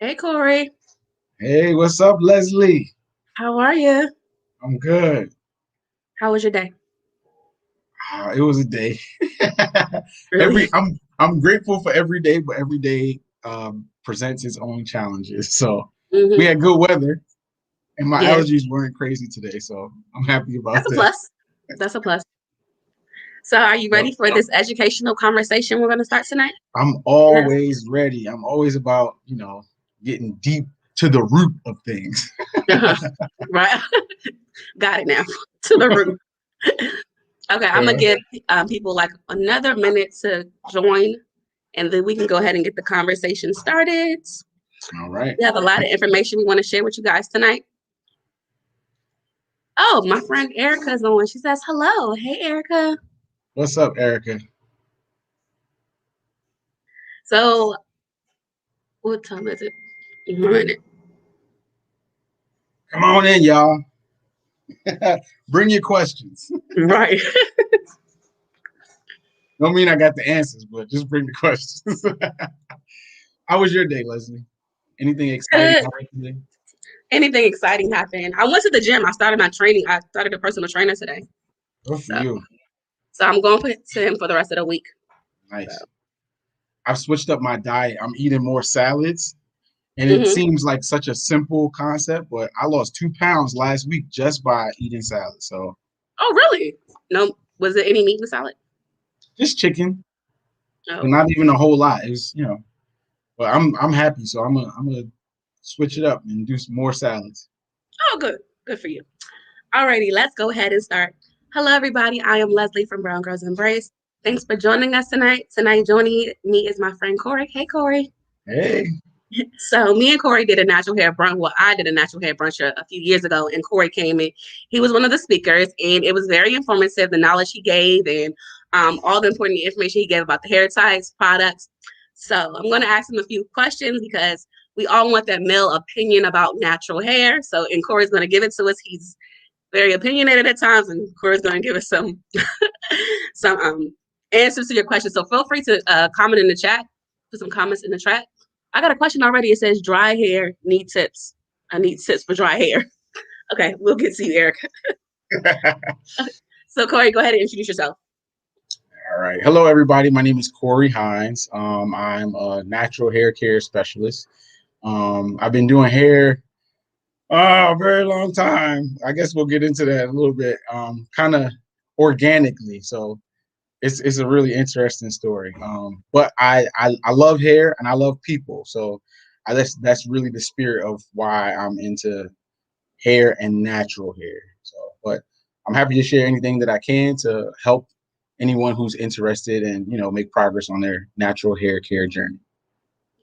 Hey Corey, Hey, what's up, Leslie? how are you? I'm good. How was your day? It was a day. Really? I'm grateful for every day, but every day presents its own challenges. So we hmm had good weather, and my Yeah, allergies weren't crazy today. So I'm happy about that's a that. plus. That's a plus. So, are you Yep. ready for this educational conversation we're going to start tonight? I'm Yes. always ready. I'm always about getting deep to the root of things. Right. Got it now. To the root. Okay, I'm gonna Yeah. give people like another minute to join, and then we can go ahead and get the conversation started. All right. We have a lot of information we want to share with you guys tonight. Oh, my friend Erica's on. She says hello. Hey, Erica. What's up, Erica? So, what time is it? 1 minute. Come on in, y'all. Bring your questions. Right. Don't mean I got the answers, but just bring the questions. How was your day, Leslie? Anything exciting Good. happened today? Anything exciting happened? I went to the gym. I started my training. I started a personal trainer today. Good for So, you. so I'm going to him for the rest of the week. So, Nice. I've switched up my diet. I'm eating more salads, and it hmm seems like such a simple concept, but I lost 2 pounds last week just by eating salad. So Oh, really? No, was there any meat in the salad? just chicken, but No. not even a whole lot. It was. But I'm happy. So I'm gonna switch it up and do some more salads. Oh, good. Good for you. Alrighty, let's go ahead and start. Hello, everybody. I am Leslie from Brown Girls Embrace. Thanks for joining us tonight. Tonight, joining me is my friend Corey. Hey, Corey. Hey, So me and Corey did a natural hair brunch. Well, I did a natural hair brunch a few years ago, and Corey came in. He was one of the speakers, and it was very informative. The knowledge he gave, and all the important information he gave about the hair types, products. So I'm going to ask him a few questions because we all want that male opinion about natural hair. So, and Corey's going to give it to us. He's very opinionated at times, and Corey's going to give us some answers to your questions. So feel free to comment in the chat, put some comments in the chat. I got a question already. It says dry hair need tips. I need tips for dry hair. Okay, we'll get to you, Erica. So Corey, go ahead and introduce yourself. all right. Hello, everybody. My name is Corey Hines. I'm a natural hair care specialist. I've been doing hair a very long time. I guess we'll get into that a little bit. Kind of organically. So it's a really interesting story. But I love hair and I love people. So that's really the spirit of why I'm into hair and natural hair. So, but I'm happy to share anything that I can to help anyone who's interested and make progress on their natural hair care journey.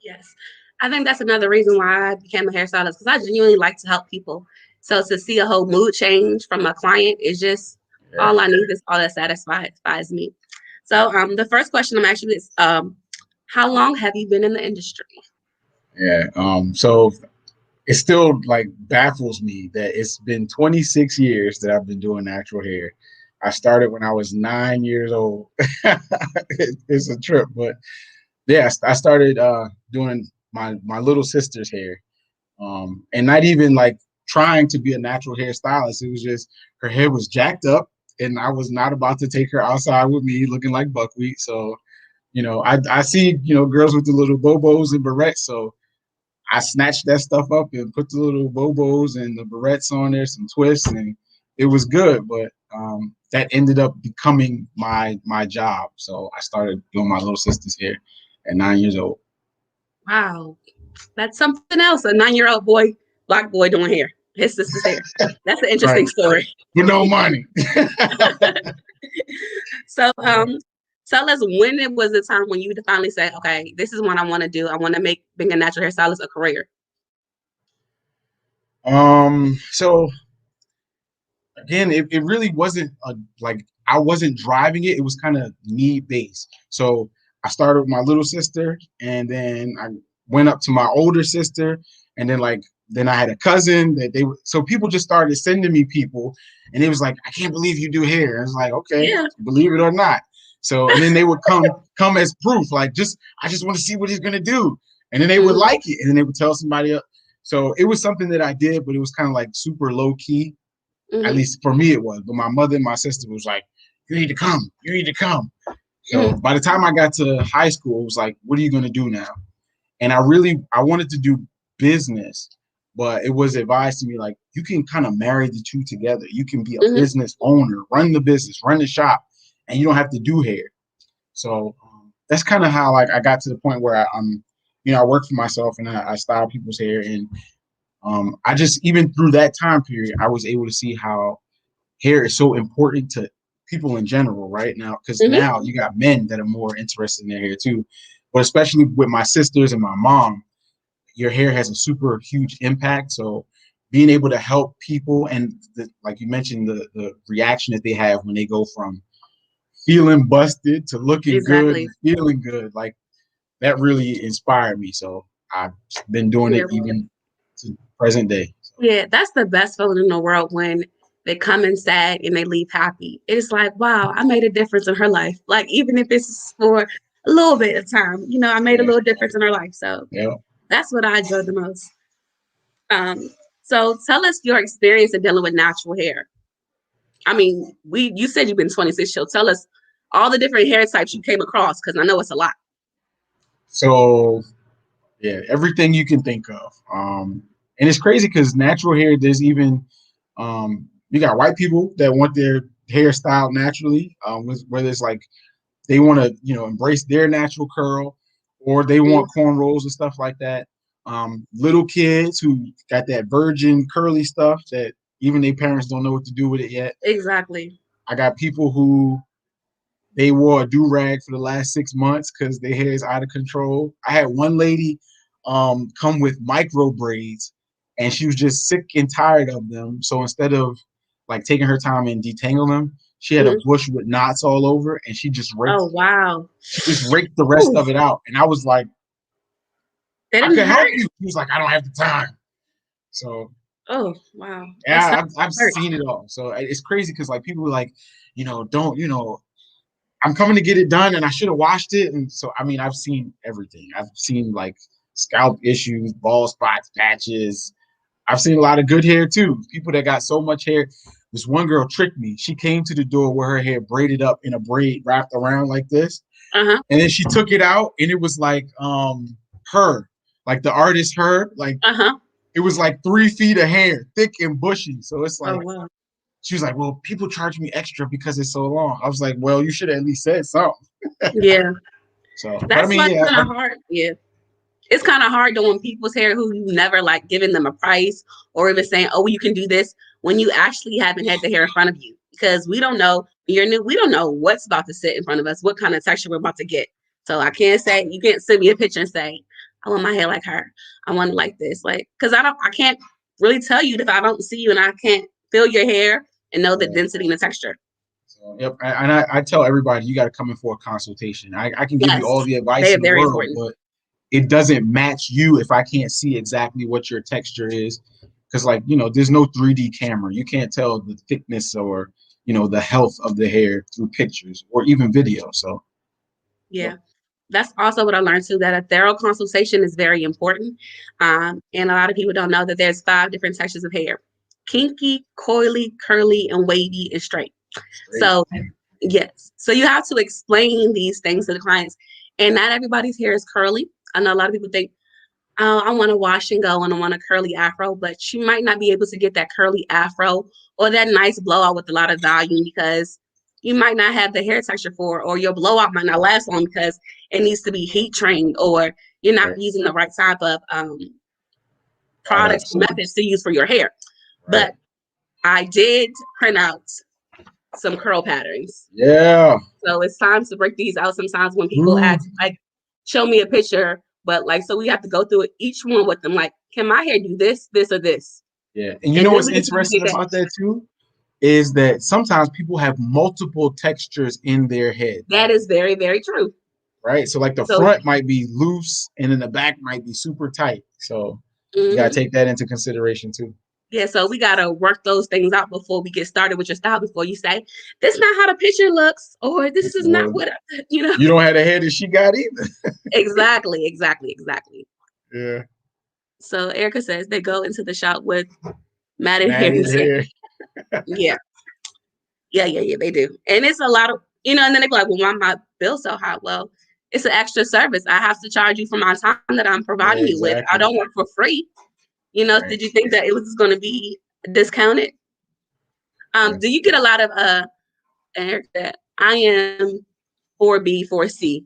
Yes. I think that's another reason why I became a hairstylist because I genuinely like to help people. So to see a whole mood change from a client is just Yeah. all I need is all that satisfies me. So the first question I'm asking is how long have you been in the industry? Yeah. So it still like baffles me that it's been 26 years that I've been doing natural hair. I started when I was 9 years old. It's a trip, but yeah, I started doing my little sister's hair, and not even like trying to be a natural hairstylist. It was just her hair was jacked up, and I was not about to take her outside with me looking like buckwheat. So I see girls with the little bobos and barrettes. So I snatched that stuff up and put the little bobos and the barrettes on there, some twists, and it was good. But that ended up becoming my job. So I started doing my little sister's hair at 9 years old. Wow, that's something else. A 9-year-old boy, black boy doing hair, his sister's hair. That's an Right. interesting story. With no money. So tell us when it was the time when you finally said, okay, this is what I want to do. I want to make being a natural hairstylist a career. So again, it really wasn't like I wasn't driving it. It was kind of need based. So I started with my little sister, and then I went up to my older sister, and then I had a cousin that so people just started sending me people, and it was like, I can't believe you do hair. And I was like, okay, Yeah. believe it or not. So and then they would come as proof, like I just want to see what he's gonna do. And then they would like it, and then they would tell somebody else. So it was something that I did, but it was kind of like super low key. At least for me, it was. But my mother and my sister was like, "You need to come. You need to come." So by the time I got to high school, it was like, "What are you going to do now?" And I wanted to do business, but it was advised to me like, you can kind of marry the two together. You can be a business owner, run the business, run the shop, and you don't have to do hair. So that's kind of how like I got to the point where I'm, I work for myself and I style people's hair. And I just, even through that time period, I was able to see how hair is so important to people in general right now. Because now you got men that are more interested in their hair too. But especially with my sisters and my mom, your hair has a super huge impact. So being able to help people and like you mentioned, the reaction that they have when they go from feeling busted to looking good and feeling good, like that really inspired me. So I've been doing it even to present day. So. Yeah, that's the best feeling in the world when they come in sad and they leave happy. It's like, wow, I made a difference in her life. Like, even if it's for a little bit of time, I made a little difference in her life. So that's what I enjoy the most. So tell us your experience in dealing with natural hair. I mean, you said you've been 26, so tell us all the different hair types you came across, because I know it's a lot. So yeah, everything you can think of. And it's crazy because natural hair, there's even you got white people that want their hair styled naturally, whether it's like they want to, embrace their natural curl, or they want cornrows and stuff like that. Little kids who got that virgin curly stuff that even their parents don't know what to do with it yet. Exactly. I got people who they wore a do-rag for the last 6 months because their hair is out of control. I had one lady come with micro braids, and she was just sick and tired of them. So instead of like taking her time and detangling them, she had a bush with knots all over, and she just raked. Oh wow! She just raked the rest of it out, and I was like, "I can help you." She was like, "I don't have the time." So. Oh wow! Yeah, I've seen it all. So it's crazy because like people are like, don't I'm coming to get it done, and I should have washed it. And so, I mean, I've seen everything. I've seen like scalp issues, bald spots, patches. I've seen a lot of good hair too. People that got so much hair. This one girl tricked me. She came to the door with her hair braided up in a braid wrapped around like this. And then she took it out, and it was like her, like the artist her, like it was like 3 feet of hair, thick and bushy. So it's like, she was like, well, people charge me extra because it's so long. I was like, well, you should have at least said something. Yeah. So that's kind of hard. Yeah. It's kind of hard doing people's hair who you never like giving them a price or even saying, oh, you can do this when you actually haven't had the hair in front of you, because we don't know, you're new. We don't know what's about to sit in front of us, what kind of texture we're about to get. So I can't say, you can't send me a picture and say, I want my hair like her. I want it like this. Like, cause I can't really tell you if I don't see you and I can't feel your hair and know the density and the texture. So, yep. And I tell everybody, you got to come in for a consultation. I can give you all the advice in the world, but it doesn't match you if I can't see exactly what your texture is. Because like, there's no 3D camera. You can't tell the thickness or, the health of the hair through pictures or even video. So yeah. That's also what I learned too, that a thorough consultation is very important. And a lot of people don't know that there's 5 different textures of hair: kinky, coily, curly, and wavy, and straight. So yes. So you have to explain these things to the clients. And not everybody's hair is curly. I know a lot of people think, oh, I want to wash and go and I want a curly afro, but you might not be able to get that curly afro or that nice blowout with a lot of volume because you might not have the hair texture for, or your blowout might not last long because it needs to be heat trained, or you're not using the right type of products, methods to use for your hair. But I did print out some curl patterns. Yeah. So it's time to break these out. Sometimes when people ask, like, show me a picture, but like, so we have to go through it, each one with them. Like, can my hair do this, this, or this? Yeah. And you know what's interesting about that too? Is that sometimes people have multiple textures in their head. That is very, very true. Right. So like the front might be loose and then the back might be super tight. So you gotta take that into consideration too. Yeah, so we gotta work those things out before we get started with your style. Before you say, "This is not how the picture looks," or "This is not what," You don't have the hair that she got either. Exactly. Yeah. So Erica says they go into the shop with matted hair and Matted say, hair. yeah, yeah, they do. And it's a lot of, and then they go like, well, why my bill's so high? Well, it's an extra service. I have to charge you for my time that I'm Yeah, providing you with. I exactly. don't work for free. Right. Did you think that it was going to be discounted? Yeah. Do you get a lot of Erica, I am 4B, 4C.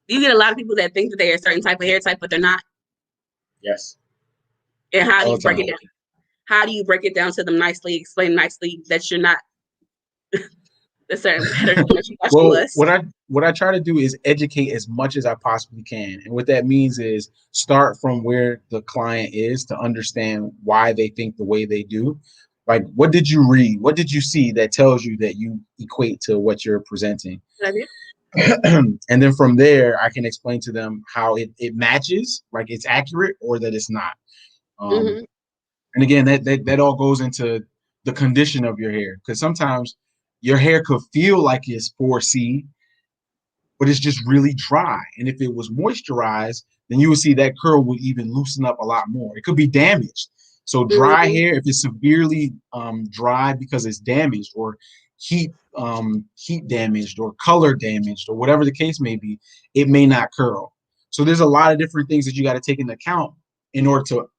Do you get a lot of people that think that they're a certain type of hair type, but they're not? Yes. And how do All you the break time. it down? How do you break it down to them nicely, explain nicely that you're not a certain pattern that you thought you Well, was? what I try to do is educate as much as I possibly can. And what that means is start from where the client is to understand why they think the way they do. Like, what did you read? What did you see that tells you that you equate to what you're presenting? Good idea. And then from there, I can explain to them how it matches, like it's accurate or that it's not. Um, Mm-hmm. and again, that all goes into the condition of your hair because sometimes your hair could feel like it's 4C, but it's just really dry. And if it was moisturized, then you would see that curl would even loosen up a lot more. It could be damaged. So dry Mm-hmm. hair, if it's severely dry because it's damaged or heat damaged or color damaged or whatever the case may be, it may not curl. So there's a lot of different things that you got to take into account in order to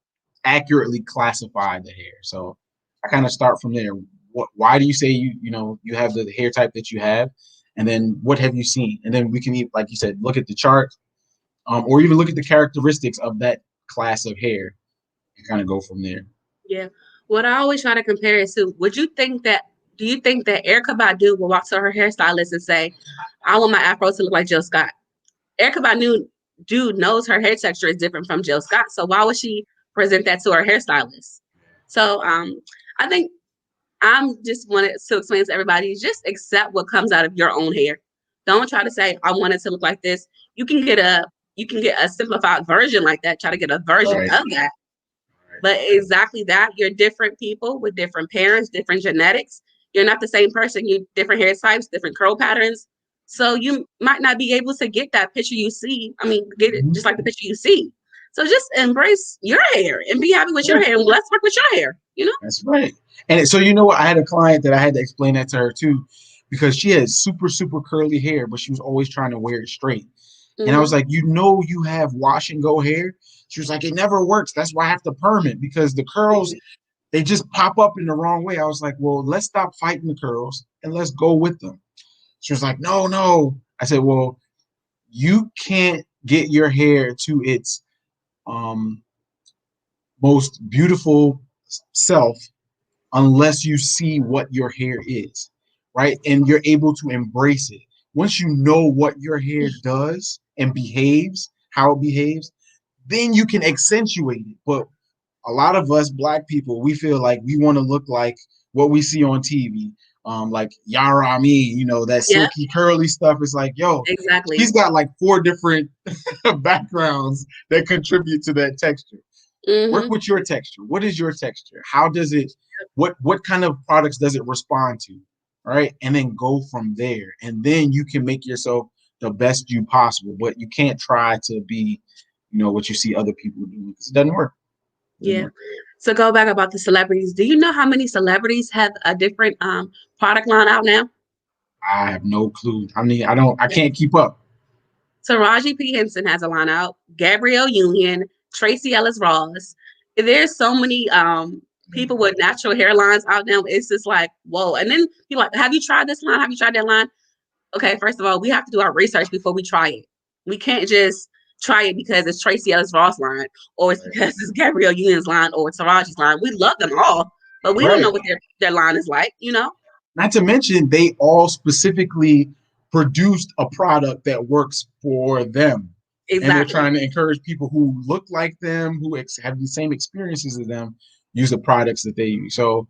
accurately classify the hair. So I kind of start from there. Why do you say you have the hair type that you have? And then what have you seen? And then we can, like you said, look at the chart, or even look at the characteristics of that class of hair and kind of go from there. Yeah. What I always try to compare is to, do you think that Erica Badu will walk to her hairstylist and say, I want my afro to look like Jill Scott? Erica Badu dude knows her hair texture is different from Jill Scott. So why would she present that to her hairstylist? So I think I'm just wanted to explain to everybody, just accept what comes out of your own hair. Don't try to say, I want it to look like this. You can get a simplified version like that, try to get a version Right. of that. But exactly that, you're different people with different parents, different genetics. You're not the same person. You different hair types, different curl patterns. So you might not be able to get that picture you see. I mean, get it just like the picture you see. So just embrace your hair and be happy with Yeah, your hair. And let's work with your hair. that's right. And so you know what? I had a client that I had to explain that to her too, because she had super curly hair, but she was always trying to wear it straight. And I was Mm-hmm. like, you have wash and go hair. She was like, it never works. That's why I have to perm it because the curls they just pop up in the wrong way. I was like, well, let's stop fighting the curls and let's go with them. She was like, no, no. I said, well, you can't get your hair to its um, most beautiful self unless you see what your hair is, right? And you're able to embrace it. Once you know what your hair does and behaves, how it behaves, then you can accentuate it. But a lot of us black people, we feel like we want to look like what we see on TV. Like Yara Ami, that Yeah, silky curly stuff. Is like, yo, exactly. she's got like 4 different backgrounds that contribute to that texture. Work Mm-hmm. with your texture. What is your texture? How does it, what kind of products does it respond to? All right. And then go from there. And then you can make yourself the best you possible. But you can't try to be, what you see other people doing because it doesn't work. It doesn't Yeah. work. So go back about the celebrities. Do you know how many celebrities have a different product line out now? I have no clue. I mean, I can't keep up. Taraji P. Henson has a line out. Gabrielle Union, Tracy Ellis Ross. There's so many people with natural hairlines out now. It's just like, whoa. And then you're like, have you tried this line? Have you tried that line? Okay, first of all, we have to do our research before we try it. We can't just try it because it's Tracy Ellis Ross line or it's because it's Gabrielle Union's line or Taraji's line. We love them all, but we don't know Right. what their line is like. Not to mention, they all specifically produced a product that works for them. And they're Exactly. trying to encourage people who look like them, who have the same experiences as them, use the products that they use. So,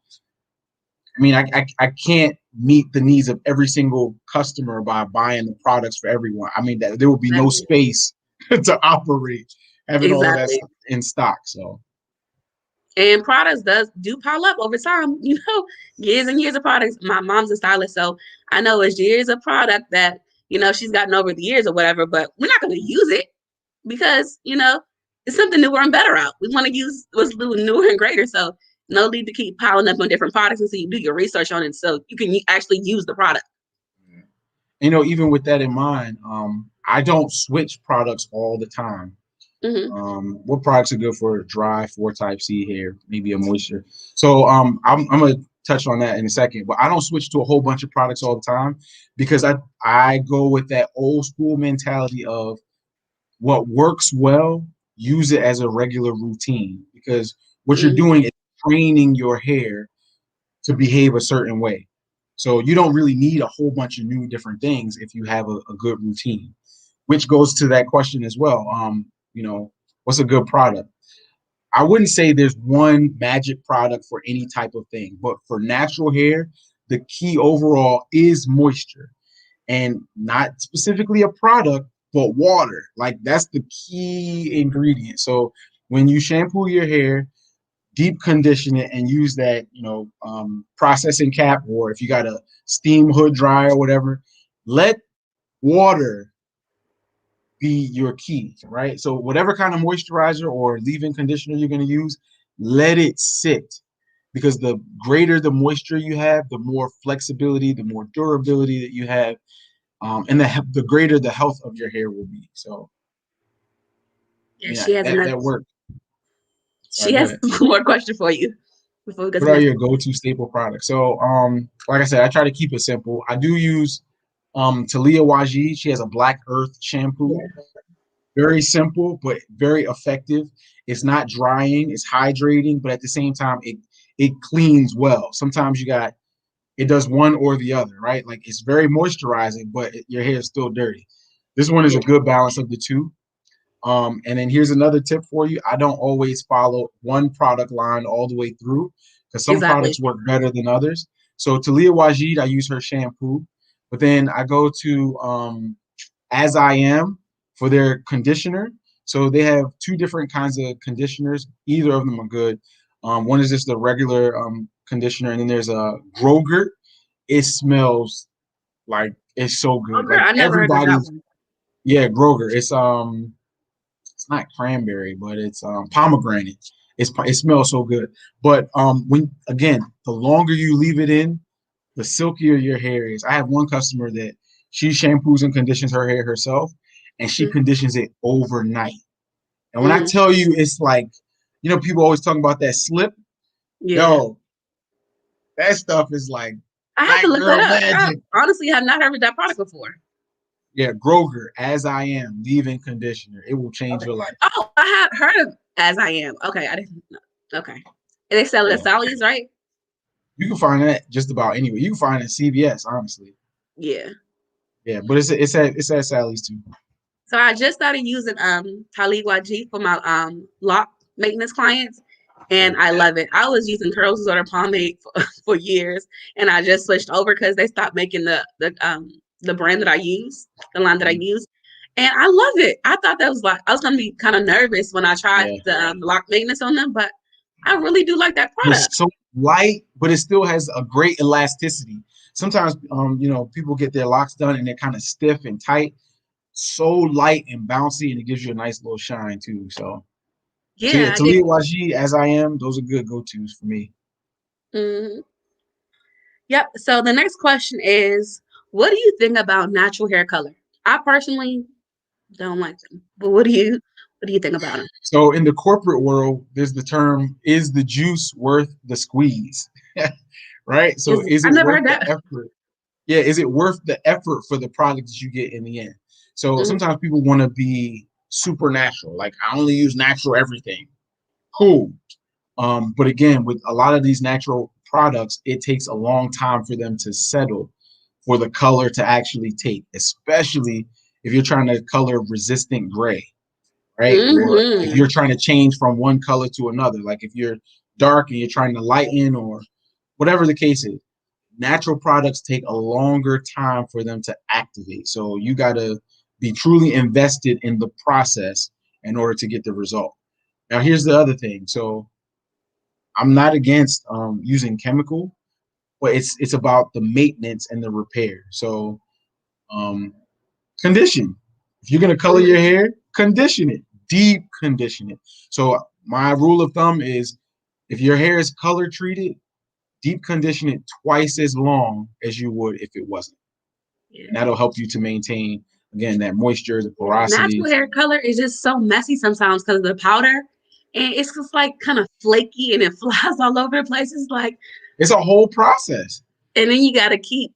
I mean, I can't meet the needs of every single customer by buying the products for everyone. I mean, there will be no Exactly. space to operate having all of that Exactly. in stock. So, And products do pile up over time, years and years of products. My mom's a stylist, so I know it's years of product that she's gotten over the years or whatever, but we're not gonna use it. because it's something newer and better out. We want to use what's newer and greater. So no need to keep piling up on different products until you do your research on it, so you can actually use the product. Even with that in mind, I don't switch products all the time. Mm-hmm. What products are good for dry 4 type C hair, maybe a moisture. So I'm gonna touch on that in a second, but I don't switch to a whole bunch of products all the time because I go with that old school mentality of what works well, use it as a regular routine, because what you're Mm-hmm. doing is training your hair to behave a certain way. So you don't really need a whole bunch of new different things if you have a good routine, which goes to that question as well. What's a good product? I wouldn't say there's one magic product for any type of thing, but for natural hair, the key overall is moisture, and not specifically a product, but water. Like that's the key ingredient. So when you shampoo your hair, deep condition it and use that, processing cap, or if you got a steam hood dryer or whatever, let water be your key, right? So whatever kind of moisturizer or leave-in conditioner you're going to use, let it sit, because the greater the moisture you have, the more flexibility, the more durability that you have, and the greater the health of your hair will be. So, I Yeah, mean, she has another. that worked. Sorry, She go has ahead. one more question for you before we go to What the are next your one. go-to staple products? So, like I said, I try to keep it simple. I do use Talia Wajid. She has a Black Earth shampoo. Yeah. Very simple, but very effective. It's not drying, it's hydrating, but at the same time, it cleans well. Sometimes it does one or the other, right? Like it's very moisturizing, but your hair is still dirty. This one is a Yeah. good balance of the two. And then here's another tip for you. I don't always follow one product line all the way through because some Exactly. products work better than others. So Talia Wajid, I use her shampoo, but then I go to As I Am for their conditioner. So they have two different kinds of conditioners. Either of them are good. One is just the regular conditioner, and then there's a Grogert. It smells like it's so Oh, good. girl, Like I never heard of that everybody's, one. yeah, Groger. It's not cranberry, but it's pomegranate. It smells so good. But when again, the longer you leave it in, the silkier your hair is. I have one customer that she shampoos and conditions her hair herself, and she conditions it overnight. And when I Mm-hmm. tell you, it's like, people always talk about that slip. Yeah. Yo, that stuff is like I have to black look that girl up. I magic. honestly have not heard of that product before. Yeah, Groger, As I Am, leave-in conditioner. It will change Okay. your life. Oh, I have heard of As I Am. Okay, I didn't know. Okay. And they sell it at Yeah. Sally's, right? You can find that just about anywhere. You can find it at CVS, honestly. Yeah. Yeah, but it's at Sally's too. So I just started using Talib YG for my lock maintenance clients, and I love it. I was using Curls Water pomade for years, and I just switched over because they stopped making the brand that I use, the line that I use, and I love it. I thought that was like I was gonna be kind of nervous when I tried Yeah. the lock maintenance on them, but I really do like that It's product. so light, but it still has a great elasticity. Sometimes, people get their locks done and they're kind of stiff and tight. So light and bouncy, and it gives you a nice little shine too. So yeah, Yeah, I get. Talia Waji, As I Am, those are good go-tos for me. Mhm. Yep. So the next question is, what do you think about natural hair color? I personally don't like them, but what do you think about them? So in the corporate world, there's the term, is the juice worth the squeeze? Right? So is I it never worth heard the that. effort? Yeah, is it worth the effort for the product that you get in the end? So Mm-hmm. sometimes people want to be supernatural, like I only use natural everything. Cool. But again, with a lot of these natural products, it takes a long time for them to settle, for the color to actually take, especially if you're trying to color resistant gray, right? Or if Mm-hmm. you're trying to change from one color to another, like if you're dark and you're trying to lighten, or whatever the case is, natural products take a longer time for them to activate. So you got to be truly invested in the process in order to get the result. Now, here's the other thing. So I'm not against using chemical, but it's about the maintenance and the repair. So um, condition. If you're gonna color your Mm-hmm. hair, condition it, deep condition it. So my rule of thumb is if your hair is color treated, deep condition it twice as long as you would if it wasn't. Yeah. And that'll help you to maintain, again, that moisture, the porosity. Natural hair color is just so messy sometimes because of the powder. And it's just like kind of flaky and it flies all over the place. It's like, it's a whole process. And then you got to keep,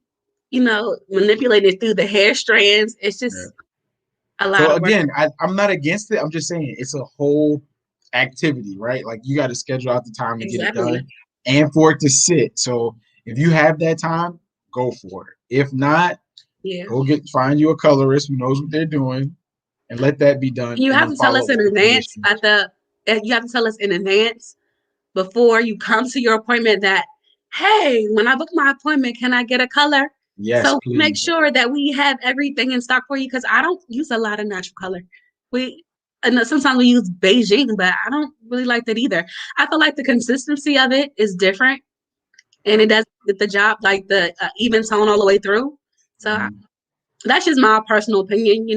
manipulating it through the hair strands. It's just a lot So of work. again, I'm not against it. I'm just saying it's a whole activity, right? Like you got to schedule out the time to get it done and for it to sit. So if you have that time, go for it. If not, go find you a colorist who knows what they're doing and let that be done. You have to tell us in advance you have to tell us in advance before you come to your appointment that, hey, when I book my appointment, can I get a color? Yes, so please. Make sure that we have everything in stock for you because I don't use a lot of natural color. Sometimes we use Beijing, but I don't really like that either. I feel like the consistency of it is different, and it does get the job, like the even tone all the way through. So that's just my personal opinion. In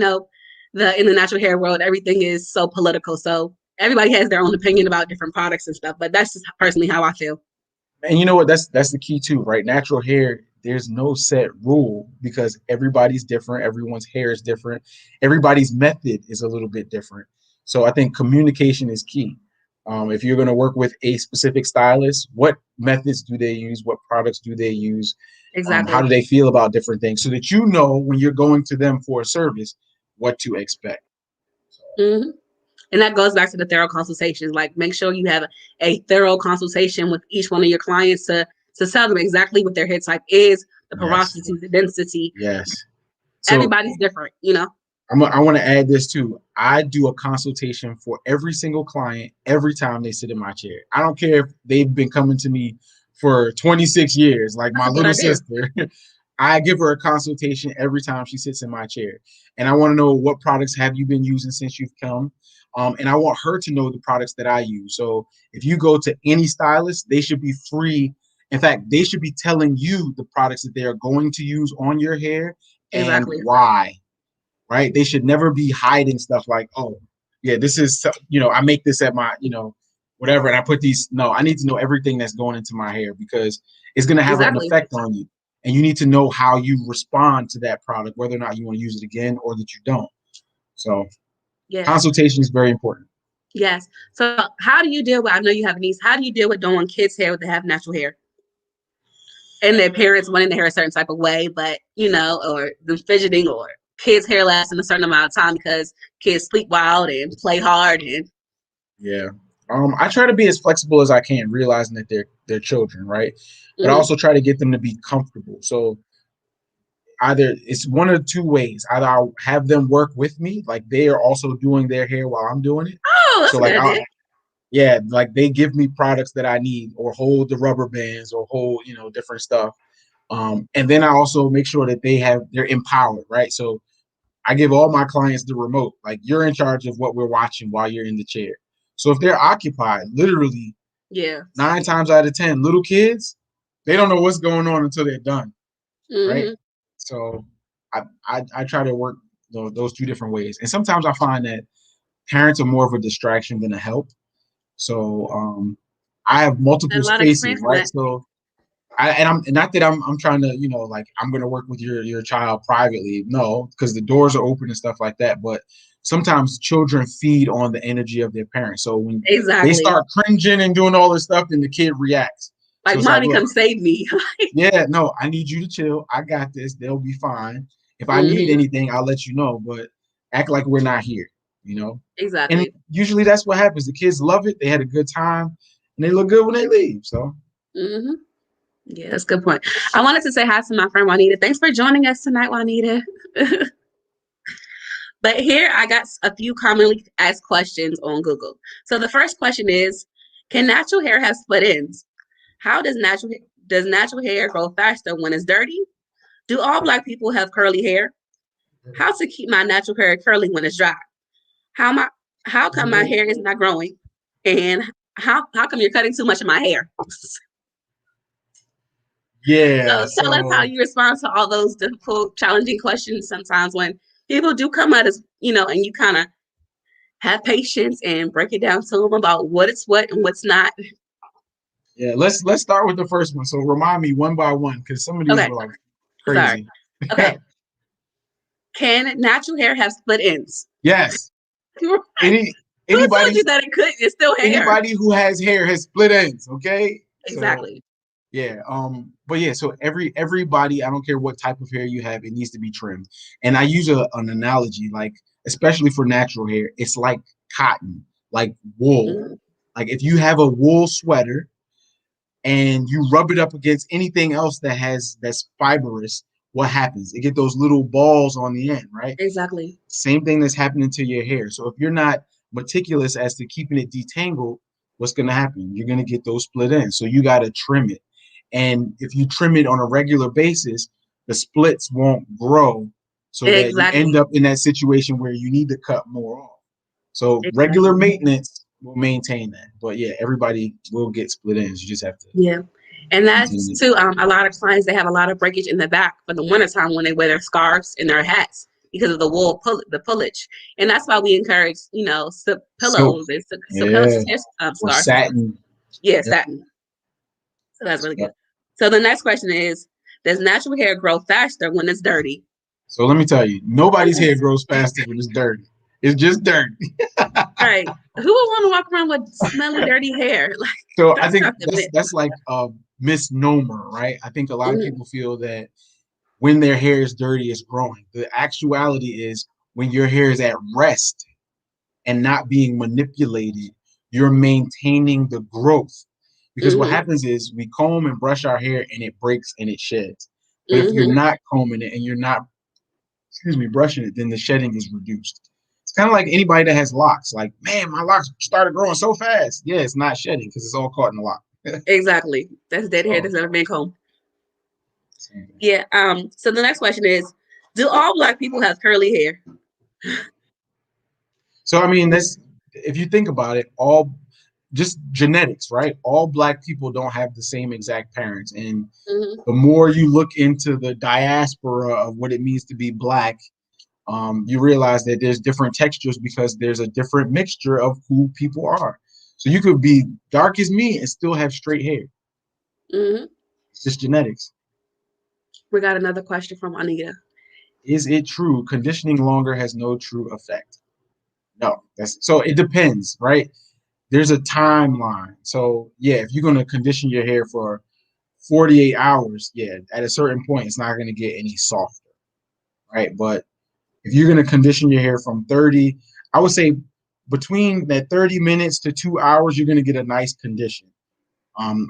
the natural hair world, everything is so political. So everybody has their own opinion about different products and stuff, but that's just personally how I feel. And you know what? That's the key too, right? Natural hair, there's no set rule because everybody's different. Everyone's hair is different. Everybody's method is a little bit different. So I think communication is key. If you're going to work with a specific stylist, what methods do they use? What products do they use? Exactly. How do they feel about different things? So that you know when you're going to them for a service, what to expect. And that goes back to the thorough consultations. Like, make sure you have a thorough consultation with each one of your clients to tell them exactly what their hair type is, the porosity, the density. Yes. So everybody's different, I want to add this too. I do a consultation for every single client every time they sit in my chair. I don't care if they've been coming to me for 26 years, like my little sister. I give her a consultation every time she sits in my chair. And I want to know what products have you been using since you've come. And I want her to know the products that I use. So if you go to any stylist, they should be free. In fact, they should be telling you the products that they are going to use on your hair and why. Right? They should never be hiding stuff like, oh, yeah, this is, I make this at my, whatever. And I put these, no, I need to know everything that's going into my hair because it's going to have an effect on you. And you need to know how you respond to that product, whether or not you want to use it again or that you don't. So consultation is very important. Yes. So how do you deal with, I know you have a niece, how do you deal with doing kids' hair that have natural hair? And their parents wanting their hair a certain type of way, but, or them fidgeting or kids' hair lasting a certain amount of time because kids sleep wild and play hard. And I try to be as flexible as I can, realizing that they're children, right? But I also try to get them to be comfortable. So either it's one of two ways. Either I'll have them work with me, like they are also doing their hair while I'm doing it. Oh, that's so like like they give me products that I need or hold the rubber bands or hold, different stuff. And then I also make sure that they're empowered, right? So I give all my clients the remote, like you're in charge of what we're watching while you're in the chair. So if they're occupied, literally 9 times out of 10, little kids, they don't know what's going on until they're done. Right. So I try to work those two different ways. And sometimes I find that parents are more of a distraction than a help. So I have multiple spaces, right? So I'm not that I'm trying to, like I'm going to work with your child privately. No, because the doors are open and stuff like that. But sometimes children feed on the energy of their parents. So when they start cringing and doing all this stuff, then the kid reacts. Like, mommy, come save me. No, I need you to chill. I got this. They'll be fine. If I need anything, I'll let you know. But act like we're not here, Exactly. And usually that's what happens. The kids love it. They had a good time, and they look good when they leave. So. Yeah, that's a good point. I wanted to say hi to my friend Juanita. Thanks for joining us tonight, Juanita. But here I got a few commonly asked questions on Google. So the first question is, can natural hair have split ends? How does natural hair grow faster when it's dirty? Do all Black people have curly hair? How to keep my natural hair curly when it's dry? How come my hair is not growing? And how come you're cutting too much of my hair? So tell us how you respond to all those difficult, challenging questions sometimes when people do come at us, and you kind of have patience and break it down to them about what it's what and what's not. Yeah, let's start with the first one. So remind me one by one, because some of these Okay, were like sorry. crazy. Okay, can natural hair have split ends? Yes. Any Who told anybody you that it could? It's still hair. anybody who has hair has split ends. Okay. So Exactly. yeah. But yeah. So everybody, I don't care what type of hair you have, it needs to be trimmed. And I use an analogy, like especially for natural hair, it's like cotton, like wool. Mhm. Like if you have a wool sweater and you rub it up against anything else that's fibrous, what happens? It get those little balls on the end, right? Exactly. Same thing that's happening to your hair. So if you're not meticulous as to keeping it detangled, what's going to happen? You're going to get those split ends. So you got to trim it. And if you trim it on a regular basis, the splits won't grow so that you end Exactly. up in that situation where you need to cut more off. So regular Exactly. maintenance will maintain that. But yeah, everybody will get split ends. You just have to Yeah. And maintain that's it. too, a lot of clients, they have a lot of breakage in the back for the wintertime when they wear their scarves and their hats because of the the pullage. And that's why we encourage, silk Silk, pillows and silk pillows yeah, or scarves and stuff. satin. Yeah, Yep. satin. So that's really good. So the next question is, does natural hair grow faster when it's dirty? So let me tell you, nobody's hair Yes. grows faster when it's dirty. It's just dirty. Right. Who would want to walk around with smelly, dirty hair? Like, So I that's think not the that's myth. that's like a misnomer, right? I think a lot of Mhm. people feel that when their hair is dirty, it's growing. The actuality is when your hair is at rest and not being manipulated, you're maintaining the growth. Because what Mhm. happens is we comb and brush our hair and it breaks and it sheds. But if you're Mhm. not combing it and you're not, excuse me, brushing it, then the shedding is reduced. It's kind of like anybody that has locks. Like, man, my locks started growing so fast. Yeah, it's not shedding because it's all caught in the lock. Exactly. That's dead hair So, that's never been combed. same thing. Yeah. So the next question is, do all black people have curly hair? So I mean, this if you think about it, all just genetics, right? All black people don't have the same exact parents, and Hmm. the more you look into the diaspora of what it means to be black, you realize that there's different textures because there's a different mixture of who people are. So you could be dark as me and still have straight hair. Hmm. It's just genetics. We got another question from Anita. Is it true conditioning longer has no true effect? No. That's so it depends, right? There's a timeline. So yeah, if you're gonna condition your hair for 48 hours, yeah, at a certain point, it's not gonna get any softer, right? But if you're gonna condition your hair from 30, I would say between that 30 minutes to 2 hours, you're gonna get a nice condition.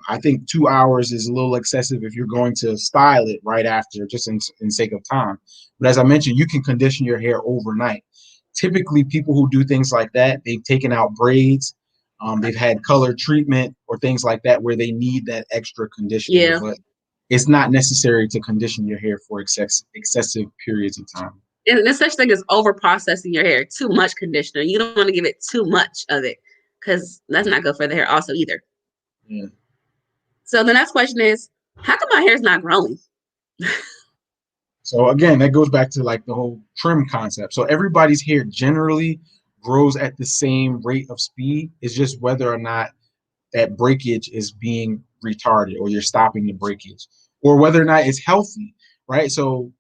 I think 2 hours is a little excessive if you're going to style it right after, just in sake of time. But as I mentioned, you can condition your hair overnight. Typically, people who do things like that, they've taken out braids, they've had color treatment or things like that where they need that extra conditioning. Yeah. But it's not necessary to condition your hair for excessive periods of time. And there's such thing as over processing your hair, too much conditioner. You don't want to give it too much of it because that's not good for the hair also either. Yeah. So the next question is, how come my hair is not growing? So again, that goes back to like the whole trim concept. So everybody's hair generally grows at the same rate of speed. It's just whether or not that breakage is being retarded or you're stopping the breakage or whether or not it's healthy, right? So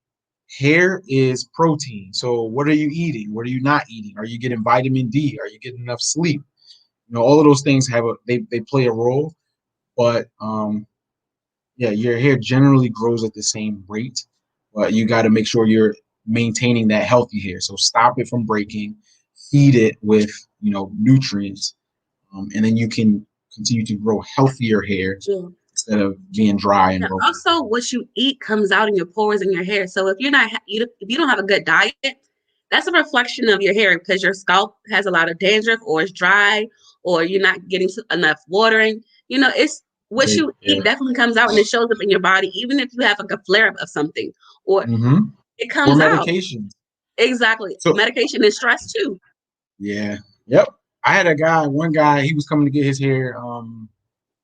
hair is protein. So what are you eating? What are you not eating? Are you getting vitamin D? Are you getting enough sleep? All of those things they play a role, but yeah, your hair generally grows at the same rate, but you got to make sure you're maintaining that healthy hair. So stop it from breaking, feed it with nutrients, and then you can continue to grow healthier hair Sure. instead of being dry and And broken. also, what you eat comes out in your pores and your hair. So if you're not, if you don't have a good diet, that's a reflection of your hair because your scalp has a lot of dandruff, or it's dry, or you're not getting enough watering. It's what Okay, you yeah. eat definitely comes out and it shows up in your body, even if you have like a flare up of something, or Mm-hmm. it Or comes out. medications. Exactly. So Medication and stress too. yeah, yep. I had one guy, he was coming to get his hair.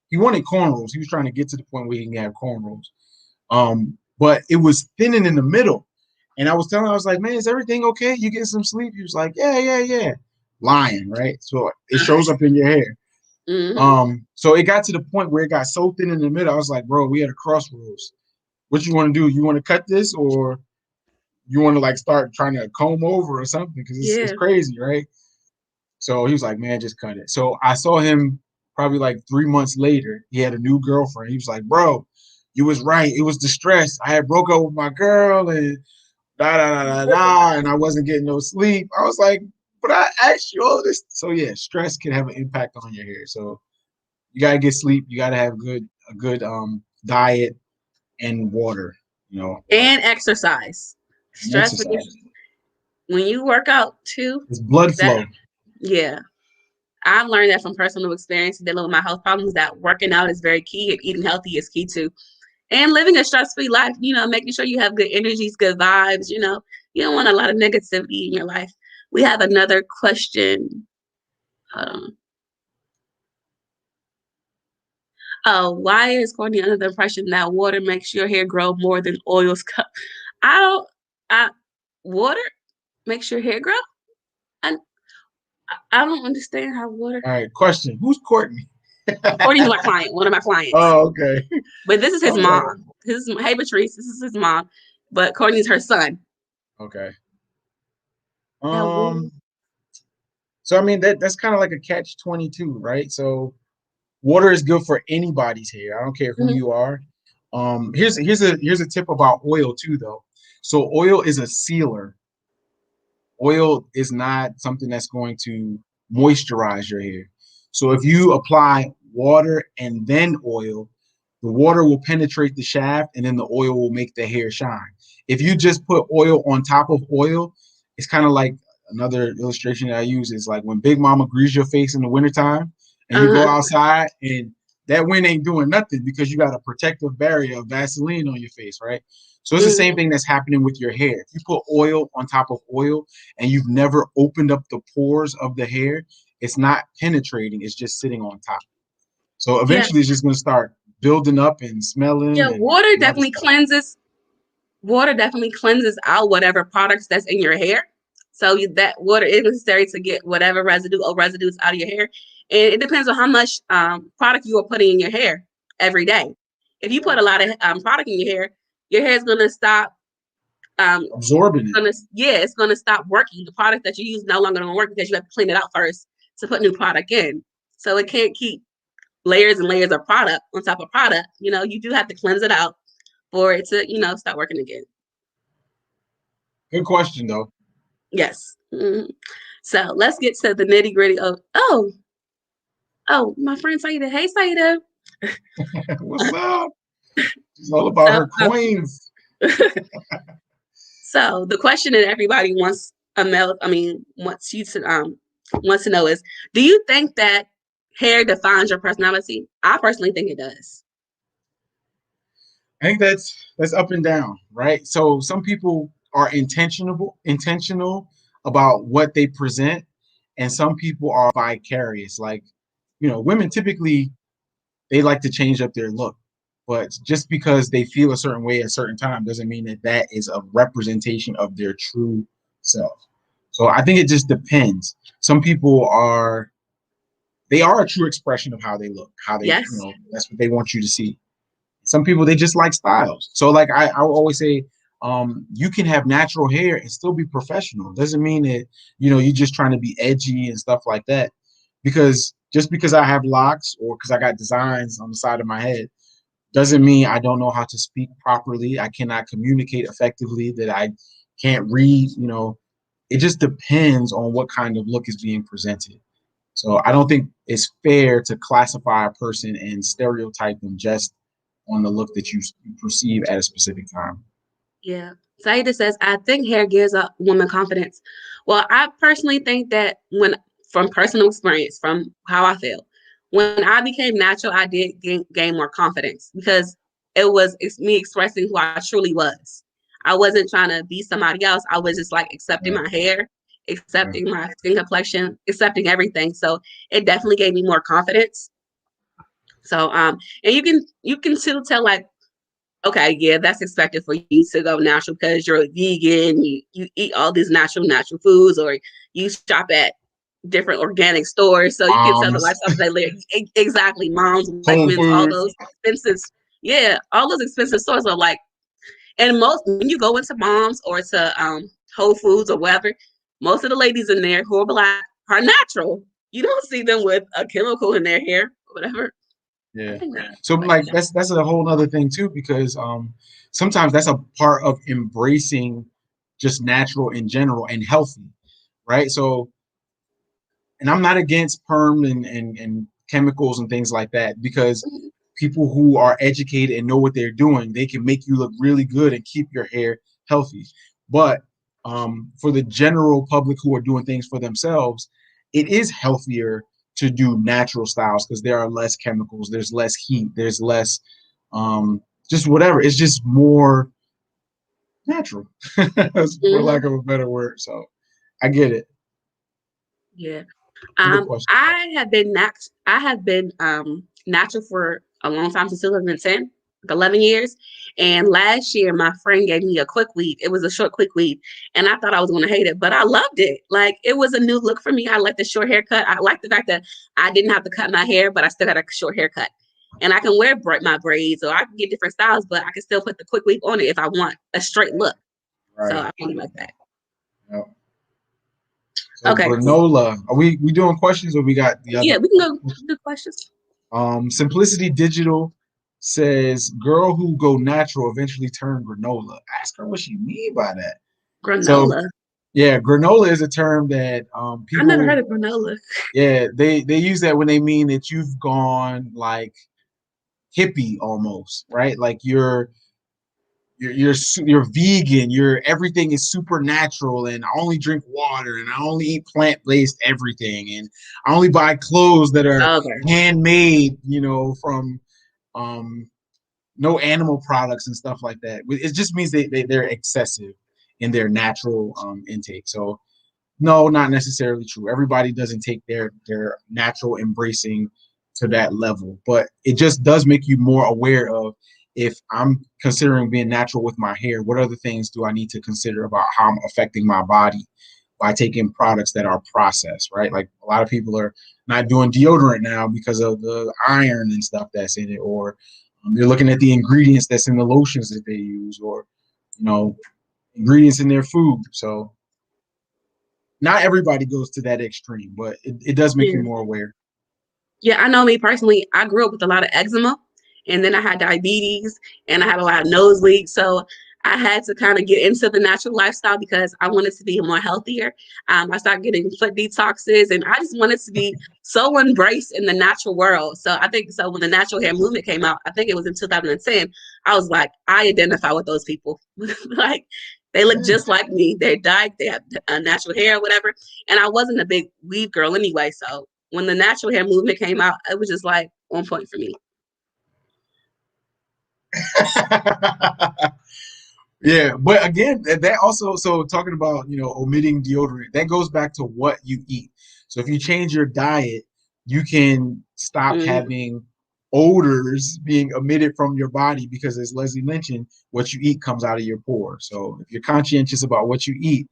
He wanted cornrows. He was trying to get to the point where he can have cornrows. But it was thinning in the middle. And I was telling him, I was like, man, is everything okay? You getting some sleep? He was like, yeah, yeah, yeah. lying, right? So it shows up in your hair. So it got to the point where it got so thin in the middle. I was like, bro, we at a crossroads. What you want to do? You want to cut this, or you want to like start trying to comb over or something? Because it's Yeah. crazy, right? So he was like, man, just cut it. So I saw him probably like 3 months later. He had a new girlfriend. He was like, bro, you was right. It was the stress. I had broke up with my girl and da da da da da, and I wasn't getting no sleep. I was like, but I asked you all this. So yeah, stress can have an impact on your hair. So you gotta get sleep. You gotta have a good diet and water. You know, And exercise. and Stress exercise. when you work out too. It's blood That flow. yeah. I've learned that from personal experience dealing with my health problems that working out is very key and eating healthy is key too. And living a stress-free life, making sure you have good energies, good vibes, You don't want a lot of negativity in your life. We have another question. Hold on. Oh, why is Courtney under the impression that water makes your hair grow more than oils? I don't. Water makes your hair grow. I I don't understand how water. All right, question. Who's Courtney? Courtney's my client, one of my clients. Oh, okay. But this is his Okay. mom. Hey Patrice, this is his mom. But Courtney's her son. Okay. That water. So I mean that's kind of like a catch-22, right? So water is good for anybody's hair. I don't care who Mhm. you are. Here's a tip about oil too, though. So oil is a sealer. Oil is not something that's going to moisturize your hair. So if you apply water and then oil, the water will penetrate the shaft and then the oil will make the hair shine. If you just put oil on top of oil, it's kind of like another illustration that I use is like when Big Mama greases your face in the wintertime and you go Uh-huh. outside and that wind ain't doing nothing because you got a protective barrier of Vaseline on your face, right? So it's the same thing that's happening with your hair. If you put oil on top of oil and you've never opened up the pores of the hair, it's not penetrating, it's just sitting on top. So Yeah. eventually it's just going to start building up and smelling Yeah. and other stuff. Water definitely cleanses out whatever products that's in your hair. So that water is necessary to get whatever residue or residues out of your hair. And it depends on how much product you are putting in your hair every day. If you put a lot of product in your hair is going to stop. Absorbing it. It's gonna stop working. The product that you use no longer gonna work because you have to clean it out first to put new product in. So it can't keep layers and layers of product on top of product. You do have to cleanse it out for it to, start working again. Good question, though. Yes. Mm-hmm. So let's get to the nitty gritty of my friend Saida. Hey Saida. What's up? It's all about her coins. So the question that everybody wants wants to know is, do you think that hair defines your personality? I personally think it does. I think that's up and down, right? So some people are intentional about what they present, and some people are vicarious. Like, women typically they like to change up their look, but just because they feel a certain way at a certain time doesn't mean that that is a representation of their true self. So I think it just depends. Some people are a true expression of how they look, how they, Yes. that's what they want you to see. Some people they just like styles. So like I will always say, you can have natural hair and still be professional. Doesn't mean that you're just trying to be edgy and stuff like that. Because just because I have locks or because I got designs on the side of my head doesn't mean I don't know how to speak properly. I cannot communicate effectively. That I can't read. It just depends on what kind of look is being presented. So I don't think it's fair to classify a person and stereotype them just on the look that you perceive at a specific time. Yeah. Saida says, I think hair gives a woman confidence. Well, I personally think that from personal experience, from how I feel, when I became natural, I did gain more confidence because it's me expressing who I truly was. I wasn't trying to be somebody else. I was just like accepting my hair, accepting my skin complexion, accepting everything. So it definitely gave me more confidence. So and you can still tell like, okay, yeah, that's expected for you to go natural because you're a vegan, you eat all these natural foods, or you shop at different organic stores, so you can tell the Moms, lifestyle they live. Exactly, moms, white Home men's, all Foods. those expensive, yeah, all those expensive stores are like, and most when you go into moms or to Whole Foods or whatever, most of the ladies in there who are black are natural. You don't see them with a chemical in their hair or whatever. I Yeah. think that's So like, like that's a whole other thing too, because sometimes that's a part of embracing just natural in general and healthy, right? So, and I'm not against perm and chemicals and things like that, because people who are educated and know what they're doing, they can make you look really good and keep your hair healthy. But for the general public who are doing things for themselves, it is healthier to do natural styles because there are less chemicals, there's less heat, there's less just whatever. It's just more natural, for lack mhm, of a better word. So I get it. yeah. Good question. I have been natural for a long time, since 2010, like 11 years. And last year, my friend gave me a quick weave. It was a short quick weave, and I thought I was going to hate it, but I loved it. Like, it was a new look for me. I like the short haircut. I like the fact that I didn't have to cut my hair, but I still had a short haircut. And I can wear my braids, or I can get different styles, but I can still put the quick weave on it if I want a straight look. So Right. I really like that. Yep. So Okay. granola. Are we doing questions or we got the other? Yeah, we can go do questions. Simplicity Digital says, "Girl who go natural eventually turn granola." Ask her what she mean by that. So Granola. yeah, granola is a term that I never people, heard of granola. yeah, they use that when they mean that you've gone like hippie almost, right? Like you're vegan, you're everything is supernatural, and I only drink water, and I only eat plant-based everything, and I only buy clothes that are Okay. handmade, from um no animal products and stuff like that. It just means they're excessive in their natural intake. So no, not necessarily true. Everybody doesn't take their natural embracing to that level, but it just does make you more aware of, if I'm considering being natural with my hair, what other things do I need to consider about how I'm affecting my body by taking products that are processed, right? Like a lot of people are not doing deodorant now because of the iron and stuff that's in it, or they're looking at the ingredients that's in the lotions that they use, or you know ingredients in their food. So not everybody goes to that extreme, but it does make you Yeah. more aware. Yeah, I know me personally, I grew up with a lot of eczema, and then I had diabetes, and I had a lot of nosebleeds. So I had to kind of get into the natural lifestyle because I wanted to be more healthier. I started getting foot detoxes, and I just wanted to be so embraced in the natural world. So I think so when the natural hair movement came out, I think it was in 2010, I was like, I identify with those people. Like, they look Yeah. just like me. They're dyed, they have natural hair or whatever. And I wasn't a big weave girl anyway. So when the natural hair movement came out, it was just like on point for me. Yeah, but again, that also, so talking about omitting deodorant, that goes back to what you eat. So if you change your diet, you can stop Mm-hmm. having odors being emitted from your body, because as Leslie mentioned, what you eat comes out of your pores. So if you're conscientious about what you eat,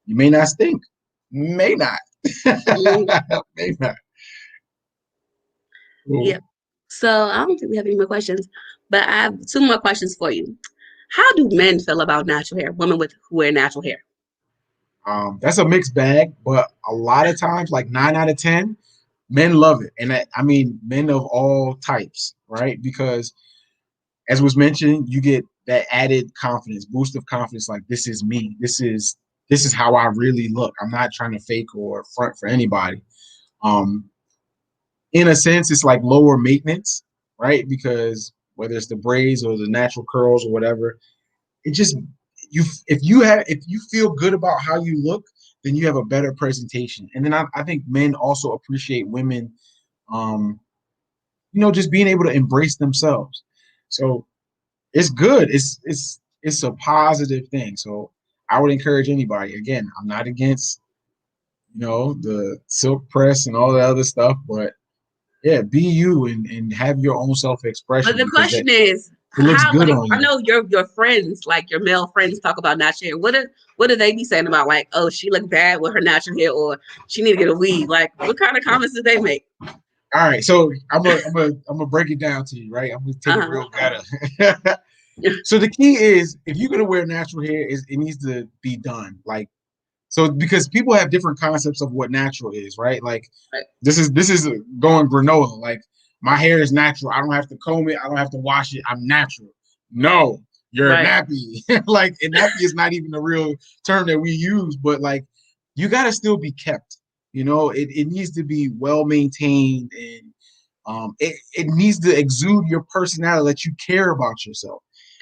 you may not stink, may not, Mm-hmm. may not. Yeah. Cool. So I don't think we have any more questions, but I have two more questions for you. How do men feel about natural hair? Women with who wear natural hair. That's a mixed bag, but a lot of times, like 9 out of 10, men love it, and I mean men of all types, right? Because as was mentioned, you get that added confidence, boost of confidence. Like, this is me. This is how I really look. I'm not trying to fake or front for anybody. Um, in a sense, it's like lower maintenance, right? Because whether it's the braids or the natural curls or whatever, it just if you feel good about how you look, then you have a better presentation. And then I think men also appreciate women, um, just being able to embrace themselves. So it's good. It's a positive thing. So I would encourage anybody. Again, I'm not against the silk press and all that other stuff, but yeah, be you and have your own self But expression, the because question is, It looks How, good like, on I you. know your friends, like your male friends, talk about natural hair. What do they be saying about, like, oh, she look bad with her natural hair, or she need to get a weave? Like, what kind of comments do they make? All right, so I'm gonna break it down to you, right? I'm gonna take it Uh-huh. real ghetto. So the key is if you're gonna wear natural hair, is it needs to be done. Like so because people have different concepts of what natural is, right? Like Right. this is going granola. Like my hair is natural. I don't have to comb it. I don't have to wash it. I'm natural. No, you're a Right. nappy. Like and nappy is not even a real term that we use, but like you gotta still be kept. It needs to be well maintained and it needs to exude your personality that you care about yourself.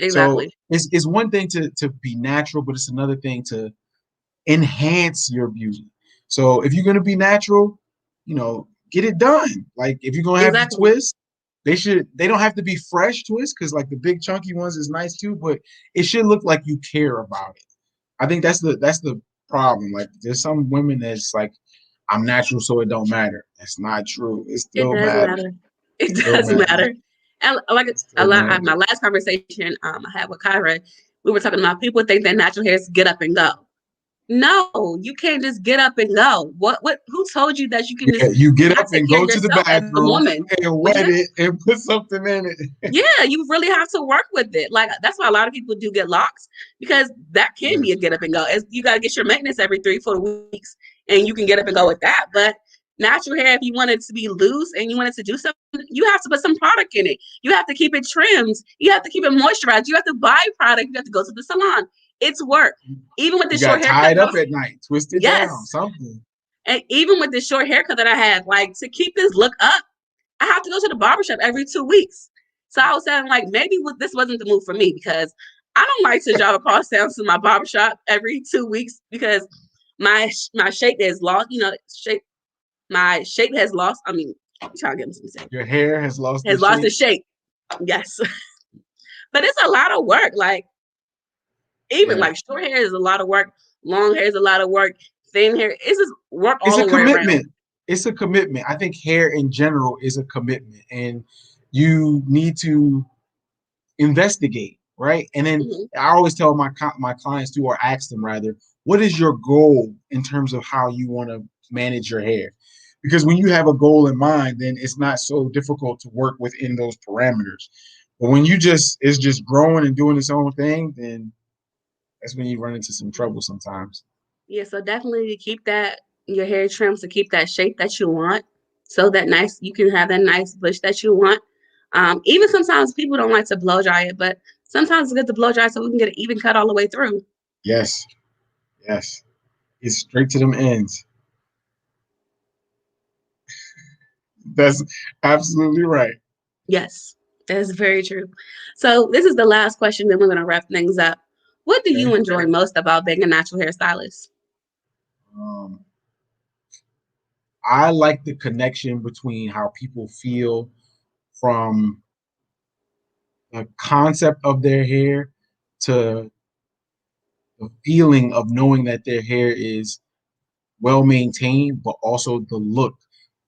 So Exactly. it's one thing to be natural, but it's another thing to enhance your beauty. So if you're gonna be natural, get it done. Like if you're gonna have the Exactly. twist, they don't have to be fresh twists because like the big chunky ones is nice too, but it should look like you care about it. I think that's the problem. Like there's some women that's like, I'm natural, so it don't matter. That's not true. It It still does matters. matter. It Still does matters. matter. And like a Still lot, matters. my last conversation I had with Kyra, we were talking about people think that natural hair is get up and go. No, you can't just get up and go. Who told you that you can Yeah, just you get not up take and care go of to the yourself as a bathroom woman? and What you wet say? it and put something in it. Yeah, you really have to work with it. Like that's why a lot of people do get locks because that can be a Yes. get up and go. As you got to get your maintenance every 3 4 weeks, and you can get up and go with that. But natural hair, if you want it to be loose and you want it to do something, you have to put some product in it. You have to keep it trimmed. You have to keep it moisturized. You have to buy product. You have to go to the salon. It's work. Even with the You short got haircut, tied up at night, twist it down, yes. something. And even with the short haircut that I had, like to keep this look up, I have to go to the barbershop every 2 weeks. So I was saying, like, maybe this wasn't the move for me because I don't like to drive across town to my barbershop every 2 weeks because my shape is lost. My shape has lost. I mean, I'm trying to get some shape. Your hair has lost Has its lost its shape. shape. Yes, but it's a lot of work. Like even Yeah. like short hair is a lot of work. Long hair is a lot of work. Thin hair, it's just work It's all a the way around. commitment. It's a commitment. I think hair in general is a commitment, and you need to investigate, right? And then Mhm. I always tell my clients to, or ask them rather, what is your goal in terms of how you want to manage your hair? Because when you have a goal in mind, then it's not so difficult to work within those parameters. But when it's just growing and doing its own thing, then that's when you run into some trouble sometimes. Yeah, so definitely keep that your hair trimmed to keep that shape that you want, so that nice you can have that nice bush that you want. Even sometimes people don't like to blow dry it, but sometimes it's good to blow dry so we can get an even cut all the way through. Yes, yes. It's straight to them ends. That's absolutely right. Yes, that is very true. So this is the last question, then we're gonna wrap things up. What do you Okay. enjoy most about being a natural hairstylist? Um, I like the connection between how people feel from the concept of their hair to the feeling of knowing that their hair is well maintained, but also the look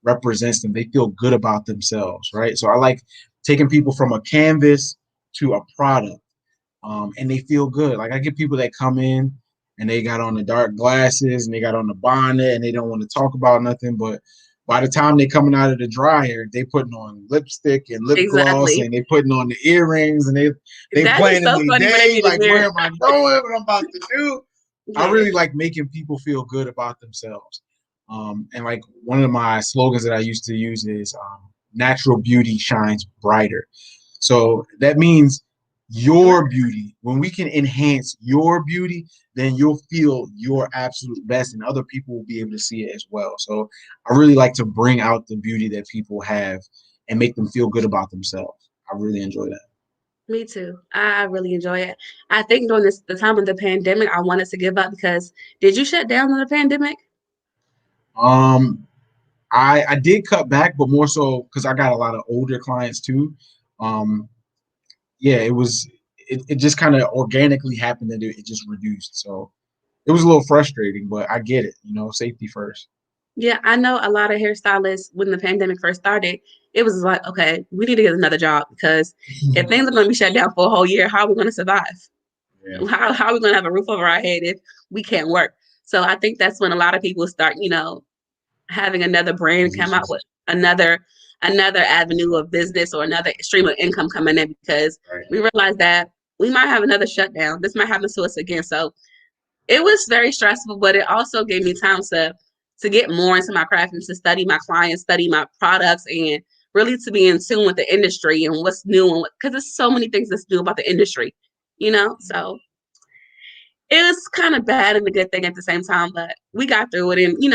represents them. They feel good about themselves, right? So I like taking people from a canvas to a product, and they feel good. Like I get people that come in and they got on the dark glasses and they got on the bonnet and they don't want to talk about nothing, but by the time they coming out of the dryer, they putting on lipstick and lip gloss Exactly. and they putting on the earrings and they That is planning so their funny when they day, get in like there. where am I going, what I'm about to do. I Yeah, really like making people feel good about themselves. And like one of my slogans that I used to use is natural beauty shines brighter. So that means I like your beauty. When we can enhance your beauty, then you'll feel your absolute best, and other people will be able to see it as well. So I really like to bring out the beauty that people have and make them feel good about themselves. I really enjoy that. Me too. I really enjoy it. I think during the time of the pandemic, I wanted to give up because did you shut down in the pandemic? Um, I did cut back, but more so because I got a lot of older clients too. Um, yeah, it just kind of organically happened that it just reduced. So it was a little frustrating, but I get it. Safety first. Yeah, I know a lot of hairstylists when the pandemic first started, it was like, okay, we need to get another job because if things are going to be shut down for a whole year, how are we going to survive? Yeah. How are we going to have a roof over our head if we can't work? So I think that's when a lot of people start, having another brand come out with another avenue of business or another stream of income coming in because Right. we realized that we might have another shutdown. This might happen to us again. So it was very stressful, but it also gave me time to get more into my craft and to study my clients, study my products, and really to be in tune with the industry and what's new and because there's so many things that's new about the industry. So it was kind of bad and a good thing at the same time, but we got through it and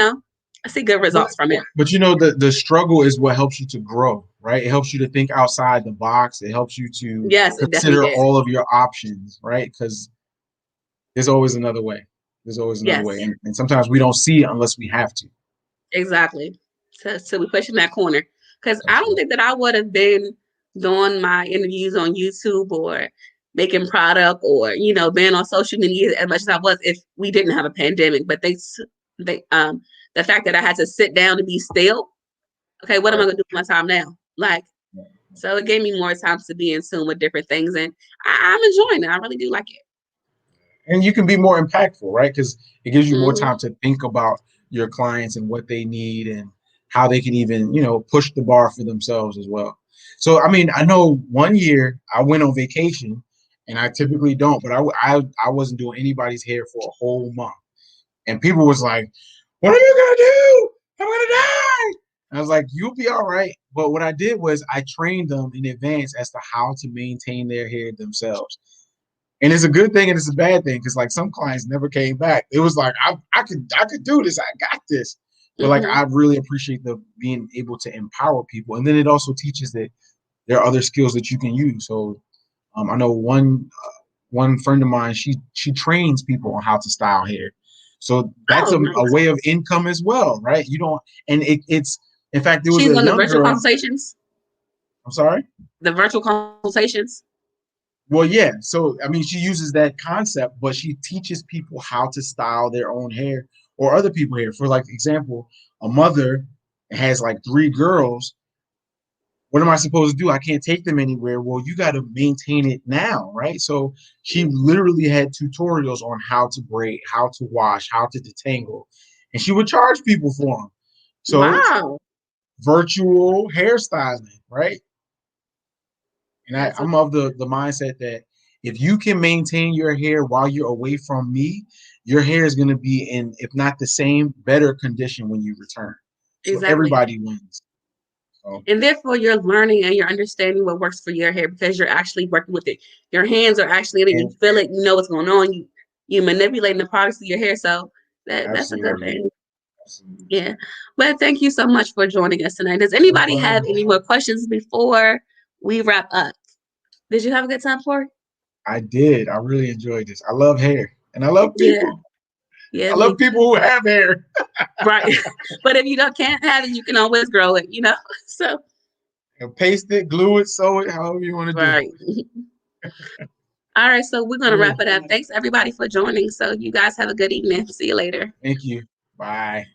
I see good But results from it. but the struggle is what helps you to grow, right? It helps you to think outside the box. It helps you to Yes, it definitely consider did. all of your options, right? Because there's always another way. There's always another way. Yes, And sometimes we don't see it unless we have to. exactly. So we push in that corner because I That's don't right. think that I would have been doing my interviews on YouTube or making product or being on social media as much as I was if we didn't have a pandemic. But they the fact that I had to sit down and be still. Okay, what am I Right. gonna do with my time now? Like, so it gave me more time to be in tune with different things, and I'm enjoying it. I really do like it. And you can be more impactful, right? Because it gives you more Hmm. time to think about your clients and what they need and how they can even, push the bar for themselves as well. So, I mean, I know one year I went on vacation, and I typically don't, but I wasn't doing anybody's hair for a whole month, and people was like, "What are you gonna do? I'm gonna die." And I was like, "You'll be all right." But what I did was I trained them in advance as to how to maintain their hair themselves. And it's a good thing and it's a bad thing because like some clients never came back. It was like I could do this. I got this. But like Hmm. I really appreciate the being able to empower people, and then it also teaches that there are other skills that you can use. So I know one friend of mine. She trains people on how to style hair. So that's Oh, a nice. way of income as well, right? You don't, and it's in fact there was She's a on the young virtual girl. consultations. I'm sorry. The virtual consultations. Well, yeah. So, I mean, she uses that concept, but she teaches people how to style their own hair or other people's hair. For like example, a mother has like three girls. What am I supposed to do? I can't take them anywhere. Well, you got to maintain it now, right? So she literally had tutorials on how to braid, how to wash, how to detangle, and she would charge people for them. So it's Wow, virtual hairstyling, right? And that's I'm of the mindset that if you can maintain your hair while you're away from me, your hair is going to be in, if not the same, better condition when you return. So exactly. everybody wins. So And therefore, you're learning and you're understanding what works for your hair because you're actually working with it. Your hands are actually in it. You and feel it. You know what's going on. You manipulating the products of your hair. So that's a good absolutely, thing. absolutely, Yeah. But thank you so much for joining us tonight. Does no anybody have problem. any more questions before we wrap up? Did you have a good time, Corey? I did. I really enjoyed this. I love hair, and I love Yeah. people. Yeah, I me love too. people who have hair. Right. But if you don't can't have it, you can always grow it. So And paste it, glue it, sew it, however you want to do right. All right, so we're gonna it. wrap it up. Thanks everybody for joining. So you guys have a good evening. See you later. Thank you. Bye.